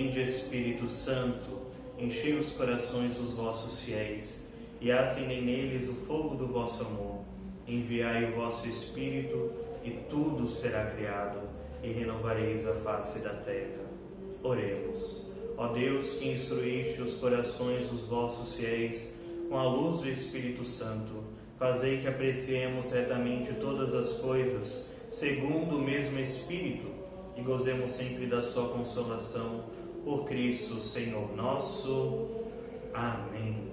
Vinde, Espírito Santo, enchei os corações dos vossos fiéis e acendei neles o fogo do vosso amor. Enviai o vosso Espírito e tudo será criado e renovareis a face da terra. Oremos. Ó Deus, que instruíste os corações dos vossos fiéis com a luz do Espírito Santo, fazei que apreciemos retamente todas as coisas, segundo o mesmo Espírito, e gozemos sempre da sua consolação, por Cristo Senhor nosso. Amém.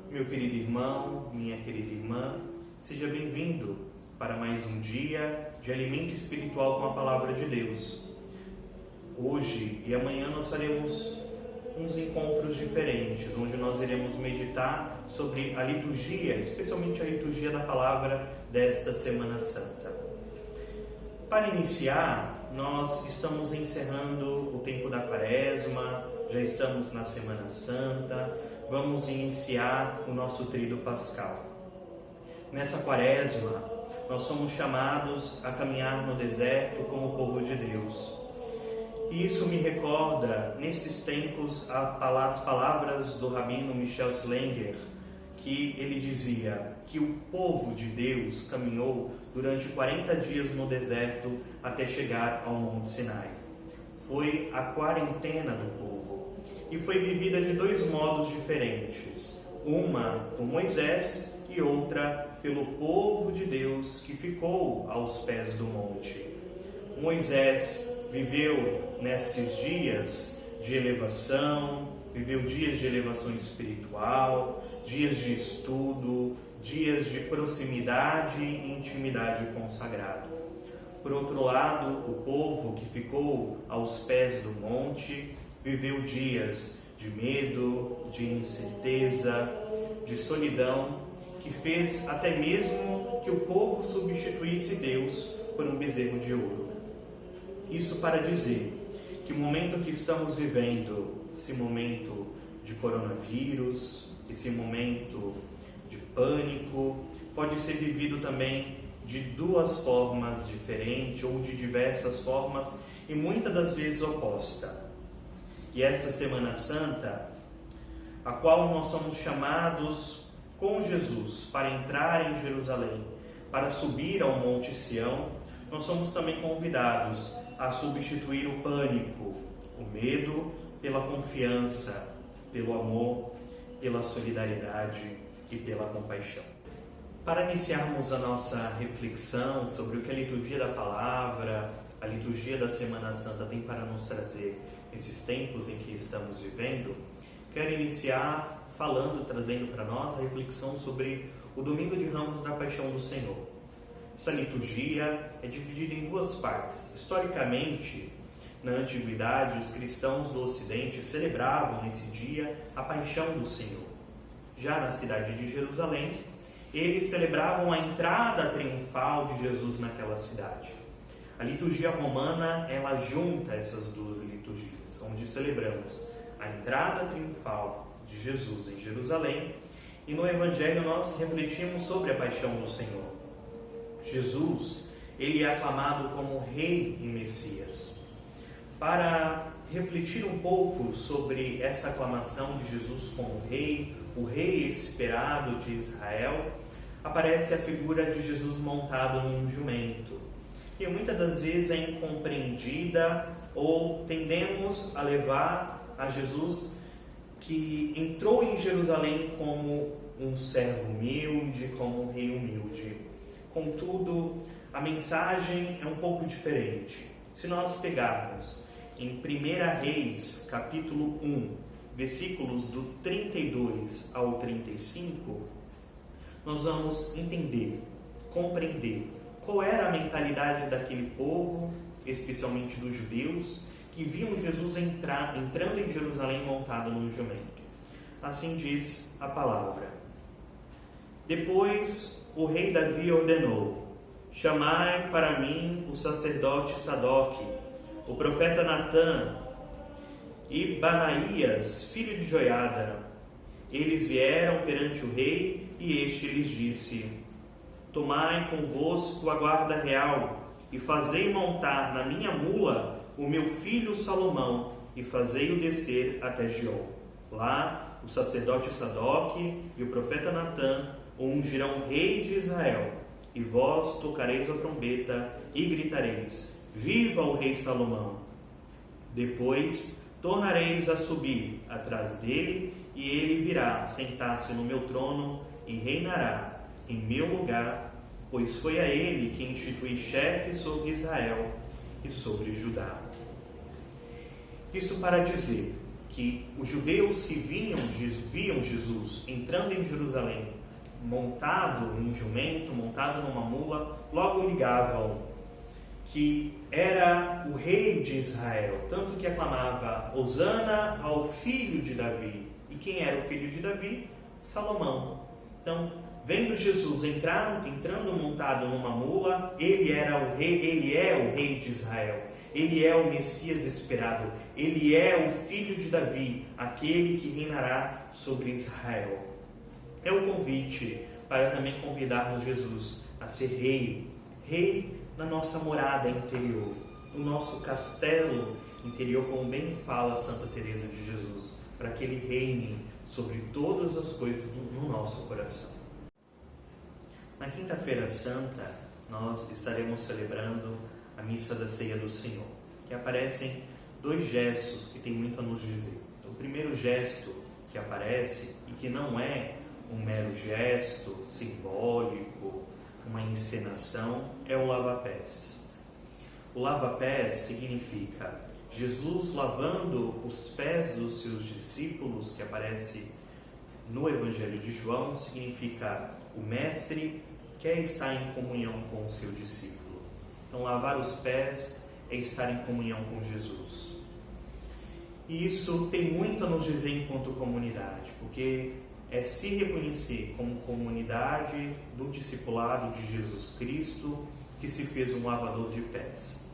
Meu querido irmão, minha querida irmã, seja bem-vindo para mais um dia de alimento espiritual com a Palavra de Deus. Hoje e amanhã nós faremos uns encontros diferentes, onde nós iremos meditar sobre a liturgia, especialmente a liturgia da Palavra desta Semana Santa. Para iniciar, nós estamos encerrando o tempo da Quaresma, já estamos na Semana Santa, vamos iniciar o nosso tríduo pascal. Nessa Quaresma, nós somos chamados a caminhar no deserto como povo de Deus. E isso me recorda, nesses tempos, as palavras do rabino Michel Slinger, que ele dizia que o povo de Deus caminhou durante 40 dias no deserto até chegar ao Monte Sinai. Foi a quarentena do povo e foi vivida de dois modos diferentes. Uma por Moisés e outra pelo povo de Deus que ficou aos pés do monte. Moisés viveu nesses dias de elevação, viveu dias de elevação espiritual, dias de estudo, dias de proximidade e intimidade com o sagrado. Por outro lado, o povo que ficou aos pés do monte viveu dias de medo, de incerteza, de solidão, que fez até mesmo que o povo substituísse Deus por um bezerro de ouro. Isso para dizer que o momento que estamos vivendo, esse momento de coronavírus, esse momento de pânico, pode ser vivido também de duas formas diferentes ou de diversas formas e muitas das vezes oposta. E essa Semana Santa, a qual nós somos chamados com Jesus para entrar em Jerusalém, para subir ao Monte Sião, nós somos também convidados a substituir o pânico, o medo, pela confiança, pelo amor, pela solidariedade e pela compaixão. Para iniciarmos a nossa reflexão sobre o que a liturgia da palavra, a liturgia da Semana Santa tem para nos trazer nesses tempos em que estamos vivendo, quero iniciar trazendo para nós a reflexão sobre o Domingo de Ramos da Paixão do Senhor. Essa liturgia é dividida em duas partes. Historicamente, na Antiguidade, os cristãos do Ocidente celebravam nesse dia a Paixão do Senhor. Já na cidade de Jerusalém, eles celebravam a entrada triunfal de Jesus naquela cidade. A liturgia romana, ela junta essas duas liturgias, onde celebramos a entrada triunfal de Jesus em Jerusalém e no Evangelho nós refletimos sobre a Paixão do Senhor. Jesus, ele é aclamado como Rei e Messias. Para refletir um pouco sobre essa aclamação de Jesus como Rei, o Rei esperado de Israel, aparece a figura de Jesus montado num jumento, que muitas das vezes é incompreendida ou tendemos a levar a Jesus que entrou em Jerusalém como um servo humilde, como um rei humilde. Contudo, a mensagem é um pouco diferente. Se nós pegarmos em 1 Reis, capítulo 1, versículos do 32 ao 35, nós vamos entender, compreender qual era a mentalidade daquele povo, especialmente dos judeus, que viam Jesus entrando em Jerusalém montado num jumento. Assim diz a palavra. Depois o rei Davi ordenou: chamai para mim o sacerdote Sadoque, o profeta Natã e Banaías, filho de Joiada. Eles vieram perante o rei e este lhes disse: tomai convosco a guarda real e fazei montar na minha mula o meu filho Salomão, e fazei-o descer até Giom. Lá, o sacerdote Sadoque e o profeta Natã o ungirão rei de Israel. E vós tocareis a trombeta e gritareis: Viva o rei Salomão! Depois tornareis a subir atrás dele, e ele virá sentar-se no meu trono e reinará em meu lugar, pois foi a ele que instituí chefes sobre Israel e sobre Judá. Isso para dizer que os judeus que viam Jesus entrando em Jerusalém, montado em jumento, montado numa mula, logo ligavam que era o rei de Israel, tanto que aclamava Hosana ao filho de Davi. E quem era o filho de Davi? Salomão. Então, vendo Jesus entrando montado numa mula, ele é o rei de Israel. Ele é o Messias esperado. Ele é o filho de Davi, aquele que reinará sobre Israel. É o convite para também convidarmos Jesus a ser rei. Rei na nossa morada interior, no nosso castelo interior, como bem fala Santa Teresa de Jesus, para que Ele reine sobre todas as coisas no nosso coração. Na Quinta-feira Santa, nós estaremos celebrando a Missa da Ceia do Senhor, que aparecem dois gestos que têm muito a nos dizer. O primeiro gesto que aparece, e que não é um mero gesto simbólico, uma encenação, é o lava-pés. O lava-pés significa Jesus lavando os pés dos seus discípulos, que aparece no Evangelho de João, significa o mestre quer estar em comunhão com o seu discípulo. Então, lavar os pés é estar em comunhão com Jesus. E isso tem muito a nos dizer enquanto comunidade, porque é se reconhecer como comunidade do discipulado de Jesus Cristo, que se fez um lavador de pés.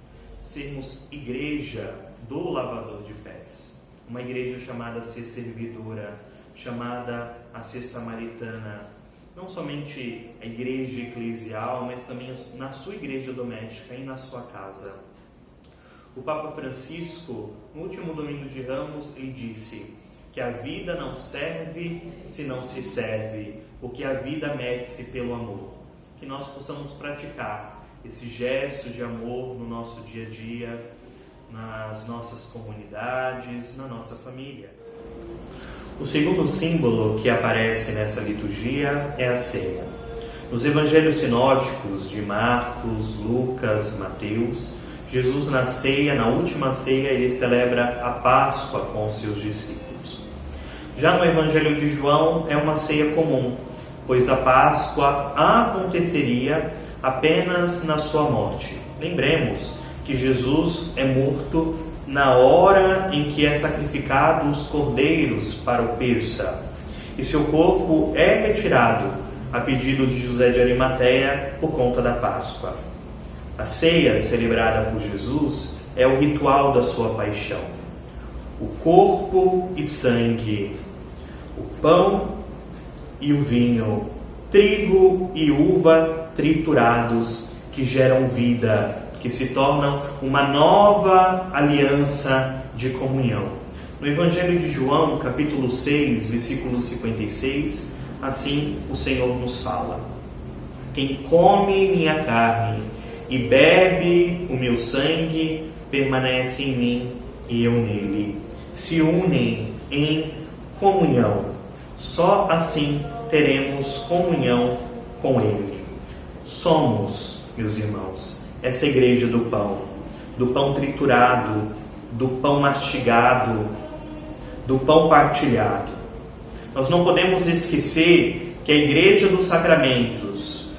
Sermos igreja do lavador de pés. Uma igreja chamada a ser servidora, chamada a ser samaritana. Não somente a igreja eclesial, mas também na sua igreja doméstica e na sua casa. O Papa Francisco, no último domingo de Ramos, ele disse que a vida não serve se não se serve, porque a vida mede-se pelo amor. Que nós possamos praticar esse gesto de amor no nosso dia a dia, nas nossas comunidades, na nossa família. O segundo símbolo que aparece nessa liturgia é a ceia. Nos evangelhos sinóticos de Marcos, Lucas, Mateus, Jesus na ceia, na última ceia, ele celebra a Páscoa com os seus discípulos. Já no Evangelho de João é uma ceia comum, pois a Páscoa aconteceria apenas na sua morte. Lembremos que Jesus é morto na hora em que é sacrificado os cordeiros para o Pêssar, e seu corpo é retirado a pedido de José de Arimateia por conta da Páscoa. A ceia celebrada por Jesus é o ritual da sua paixão. O corpo e sangue, o pão e o vinho, trigo e uva triturados que geram vida, que se tornam uma nova aliança de comunhão. No Evangelho de João, capítulo 6, versículo 56, assim o Senhor nos fala: quem come minha carne e bebe o meu sangue permanece em mim e eu nele. Se unem em comunhão. Só assim teremos comunhão com Ele. Somos, meus irmãos, essa igreja do pão triturado, do pão mastigado, do pão partilhado. Nós não podemos esquecer que a igreja dos sacramentos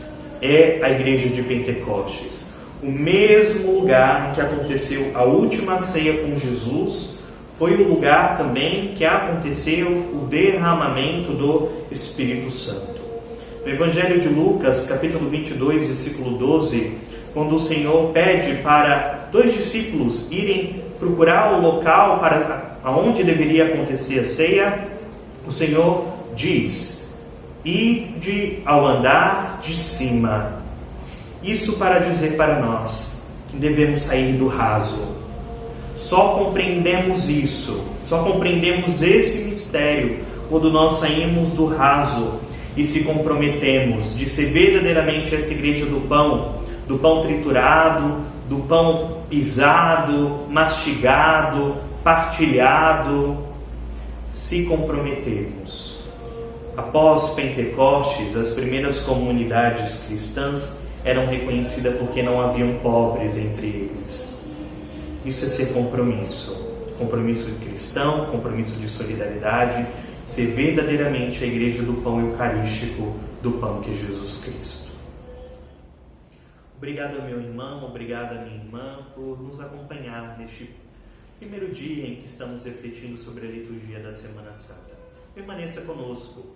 é a igreja de Pentecostes. O mesmo lugar em que aconteceu a última ceia com Jesus foi o lugar também que aconteceu o derramamento do Espírito Santo. No Evangelho de Lucas, capítulo 22, versículo 12, quando o Senhor pede para dois discípulos irem procurar o local para onde deveria acontecer a ceia, o Senhor diz: ide ao andar de cima. Isso para dizer para nós que devemos sair do raso. Só compreendemos isso, só compreendemos esse mistério quando nós saímos do raso e se comprometemos de ser verdadeiramente essa igreja do pão triturado, do pão pisado, mastigado, partilhado, se comprometermos. Após Pentecostes, as primeiras comunidades cristãs eram reconhecidas porque não haviam pobres entre eles. Isso é ser compromisso. Compromisso cristão, compromisso de solidariedade, ser verdadeiramente a igreja do pão eucarístico, do pão que é Jesus Cristo. Obrigado, meu irmão, obrigado, minha irmã, por nos acompanhar neste primeiro dia em que estamos refletindo sobre a liturgia da Semana Santa. Permaneça conosco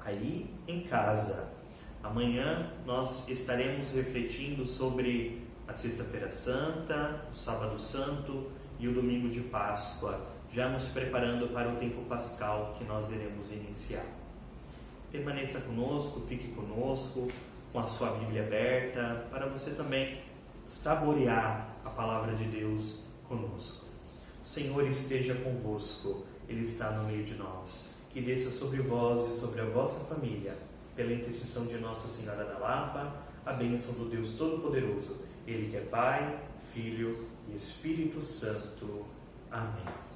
aí em casa. Amanhã nós estaremos refletindo sobre a Sexta-feira Santa, o Sábado Santo e o Domingo de Páscoa, já nos preparando para o tempo pascal que nós iremos iniciar. Permaneça conosco, fique conosco, com a sua Bíblia aberta, para você também saborear a Palavra de Deus conosco. O Senhor esteja convosco, Ele está no meio de nós. Que desça sobre vós e sobre a vossa família, pela intercessão de Nossa Senhora da Lapa, a bênção do Deus Todo-Poderoso, Ele que é Pai, Filho e Espírito Santo. Amém.